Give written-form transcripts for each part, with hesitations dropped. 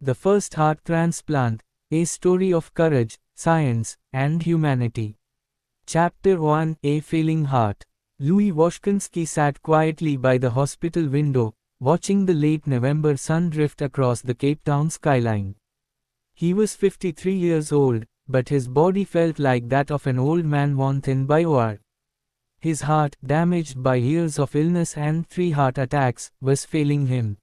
The first heart transplant, a story of courage, science, and humanity. Chapter 1, A Failing Heart. Louis Washkansky sat quietly by the hospital window, watching the late November sun drift across the Cape Town skyline. He was 53 years old, but his body felt like that of an old man worn thin by war. His heart, damaged by years of illness and 3 heart attacks, was failing him.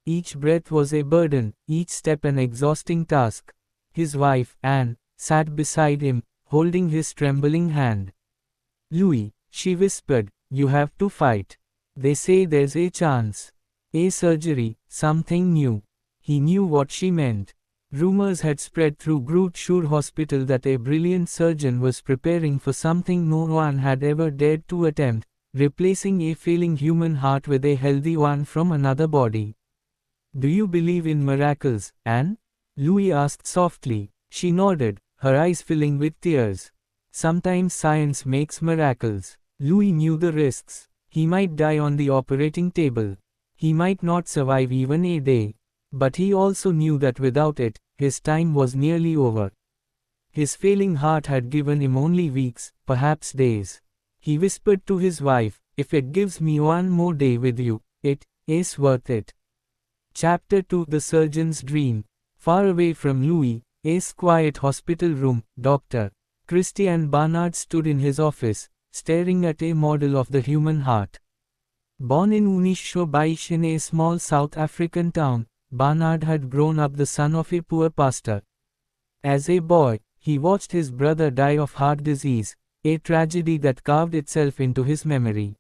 Each breath was a burden, each step an exhausting task. His wife, Anne, sat beside him, holding his trembling hand. "Louis," she whispered, "you have to fight. They say there's a chance. A surgery, something new." He knew what she meant. Rumors had spread through Groot Schuur Hospital that a brilliant surgeon was preparing for something no one had ever dared to attempt, replacing a failing human heart with a healthy one from another body. "Do you believe in miracles, Anne?" Louis asked softly. She nodded, her eyes filling with tears. "Sometimes science makes miracles." Louis knew the risks. He might die on the operating table. He might not survive even a day. But he also knew that without it, his time was nearly over. His failing heart had given him only weeks, perhaps days. He whispered to his wife, "If it gives me one more day with you, it is worth it." Chapter 2, The Surgeon's Dream. Far away from Louis, a quiet hospital room, Dr. Christian Barnard stood in his office, staring at a model of the human heart. Born in 1922 in a small South African town, Barnard had grown up the son of a poor pastor. As a boy, he watched his brother die of heart disease, a tragedy that carved itself into his memory.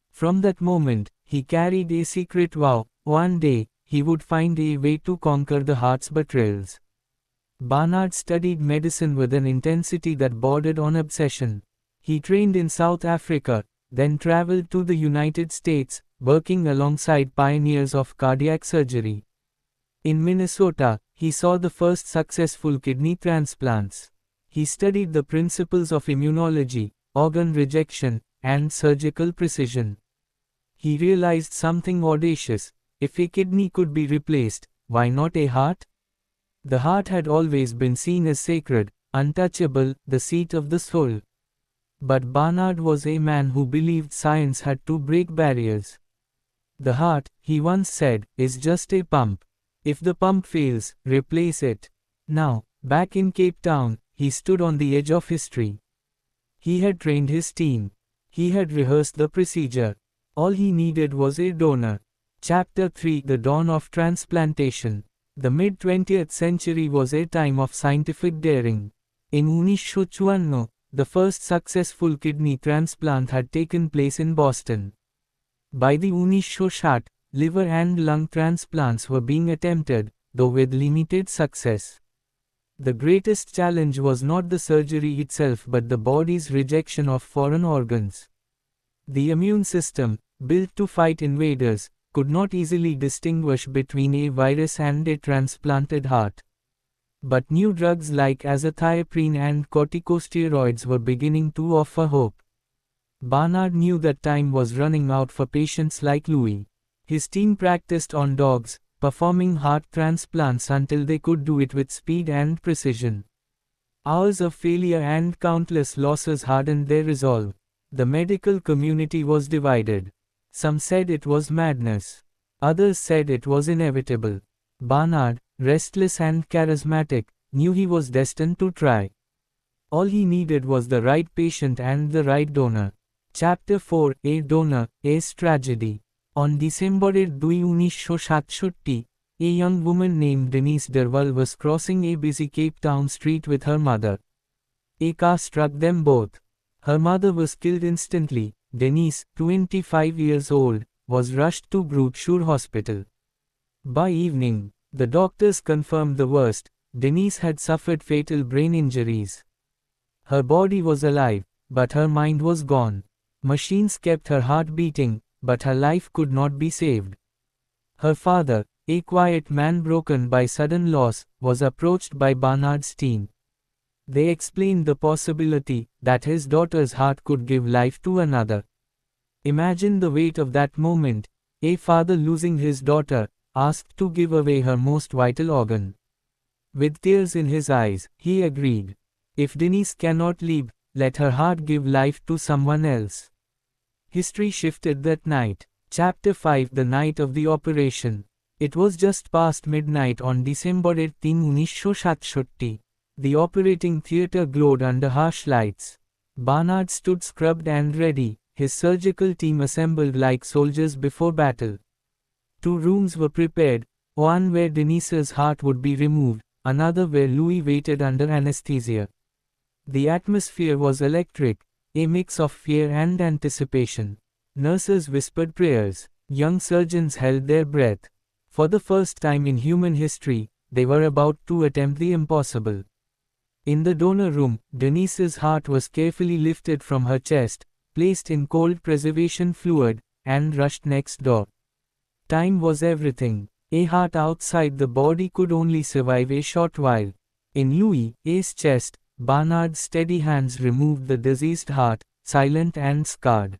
From that moment, he carried a secret vow: one day, he would find a way to conquer the heart's betrayals. Barnard studied medicine with an intensity that bordered on obsession. He trained in South Africa, then traveled to the United States, working alongside pioneers of cardiac surgery. In Minnesota, he saw the first successful kidney transplants. He studied the principles of immunology, organ rejection, and surgical precision. He realized something audacious: if a kidney could be replaced, why not a heart? The heart had always been seen as sacred, untouchable, the seat of the soul. But Barnard was a man who believed science had to break barriers. "The heart," he once said, "is just a pump. If the pump fails, replace it." Now, back in Cape Town, he stood on the edge of history. He had trained his team. He had rehearsed the procedure. All he needed was a donor. Chapter 3, The Dawn of Transplantation. The mid-20th century was a time of scientific daring. In 1954, the first successful kidney transplant had taken place in Boston. By the 1960s, liver and lung transplants were being attempted, though with limited success. The greatest challenge was not the surgery itself but the body's rejection of foreign organs. The immune system, built to fight invaders, could not easily distinguish between a virus and a transplanted heart. But new drugs like azathioprine and corticosteroids were beginning to offer hope. Barnard knew that time was running out for patients like Louis. His team practiced on dogs, performing heart transplants until they could do it with speed and precision. Hours of failure and countless losses hardened their resolve. The medical community was divided. Some said it was madness. Others said it was inevitable. Barnard, restless and charismatic, knew he was destined to try. All he needed was the right patient and the right donor. Chapter 4, A Donor, A Tragedy. On December 8, 1967, a young woman named Denise Derval was crossing a busy Cape Town street with her mother. A car struck them both. Her mother was killed instantly. Denise, 25 years old, was rushed to Groot Schuur Hospital. By evening, the doctors confirmed the worst: Denise had suffered fatal brain injuries. Her body was alive, but her mind was gone. Machines kept her heart beating, but her life could not be saved. Her father, a quiet man broken by sudden loss, was approached by Barnard's team. They explained the possibility that his daughter's heart could give life to another. Imagine the weight of that moment, a father losing his daughter, asked to give away her most vital organ. With tears in his eyes, he agreed. If Denise cannot live, let her heart give life to someone else. History shifted that night. Chapter 5, The night of the operation. It was just past midnight on December 18, 1967. The operating theater glowed under harsh lights. Barnard stood scrubbed and ready, his surgical team assembled like soldiers before battle. 2 rooms were prepared, one where Denise's heart would be removed, another where Louis waited under anesthesia. The atmosphere was electric, a mix of fear and anticipation. Nurses whispered prayers, young surgeons held their breath. For the first time in human history, they were about to attempt the impossible. In the donor room, Denise's heart was carefully lifted from her chest, placed in cold preservation fluid, and rushed next door. Time was everything. A heart outside the body could only survive a short while. In Louis's chest, Barnard's steady hands removed the diseased heart, silent and scarred.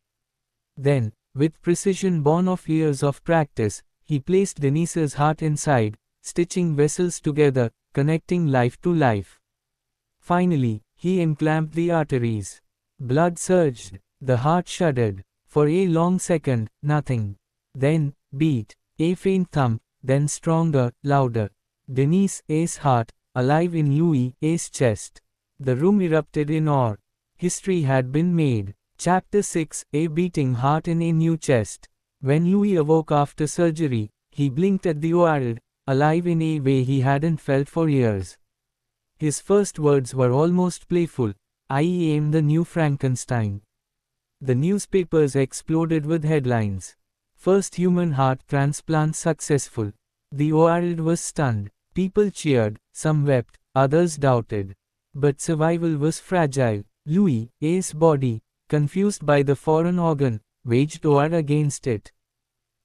Then, with precision born of years of practice, he placed Denise's heart inside, stitching vessels together, connecting life to life. Finally, he unclamped the arteries. Blood surged. The heart shuddered. For a long second, nothing. Then, beat. A faint thump, then stronger, louder. Denise's heart, alive in Louis's chest. The room erupted in awe. History had been made. Chapter 6, A beating heart in a new chest. When Louis awoke after surgery, he blinked at the world, alive in a way he hadn't felt for years. His first words were almost playful. I am the new Frankenstein. The newspapers exploded with headlines. First human heart transplant successful. The world was stunned. People cheered, some wept, others doubted. But survival was fragile. Louis's body, confused by the foreign organ, waged war against it.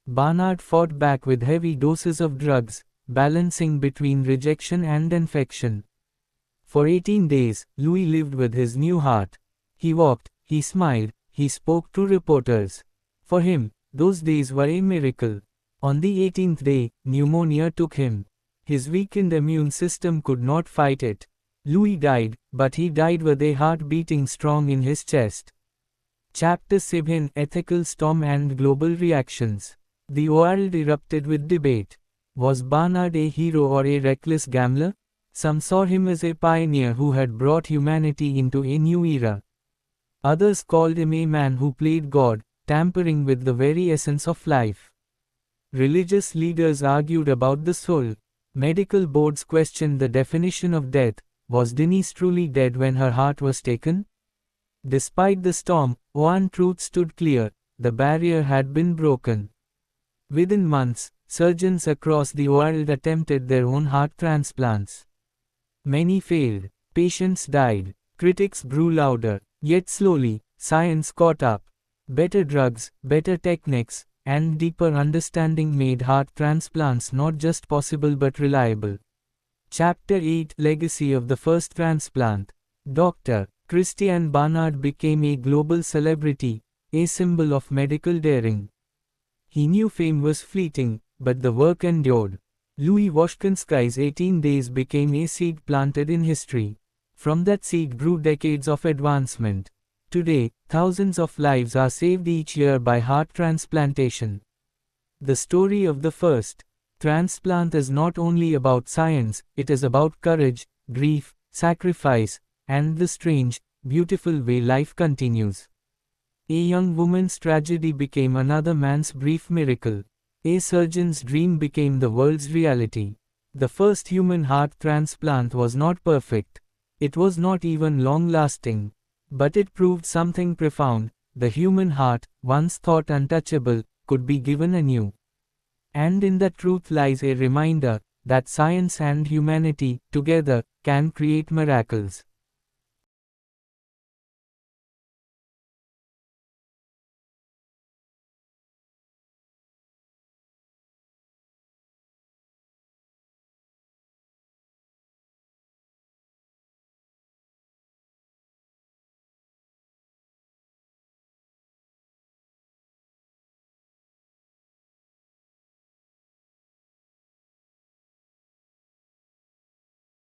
Barnard fought back with heavy doses of drugs, balancing between rejection and infection. For 18 days, Louis lived with his new heart. He walked, he smiled, he spoke to reporters. For him, those days were a miracle. On the 18th day, pneumonia took him. His weakened immune system could not fight it. Louis died, but he died with a heart beating strong in his chest. Chapter 7, Ethical Storm and Global Reactions. The world erupted with debate. Was Barnard a hero or a reckless gambler? Some saw him as a pioneer who had brought humanity into a new era. Others called him a man who played God, tampering with the very essence of life. Religious leaders argued about the soul. Medical boards questioned the definition of death. Was Denise truly dead when her heart was taken? Despite the storm, one truth stood clear: the barrier had been broken. Within months, surgeons across the world attempted their own heart transplants. Many failed. Patients died. Critics grew louder. Yet slowly, science caught up. Better drugs, better techniques, and deeper understanding made heart transplants not just possible but reliable. Chapter 8, Legacy of the First Transplant. Dr. Christian Barnard became a global celebrity, a symbol of medical daring. He knew fame was fleeting, but the work endured. Louis Washkansky's 18 days became a seed planted in history. From that seed grew decades of advancement. Today, thousands of lives are saved each year by heart transplantation. The story of the first transplant is not only about science, it is about courage, grief, sacrifice, and the strange, beautiful way life continues. A young woman's tragedy became another man's brief miracle. A surgeon's dream became the world's reality. The first human heart transplant was not perfect. It was not even long-lasting. But it proved something profound: the human heart, once thought untouchable, could be given anew. And in that truth lies a reminder that science and humanity, together, can create miracles.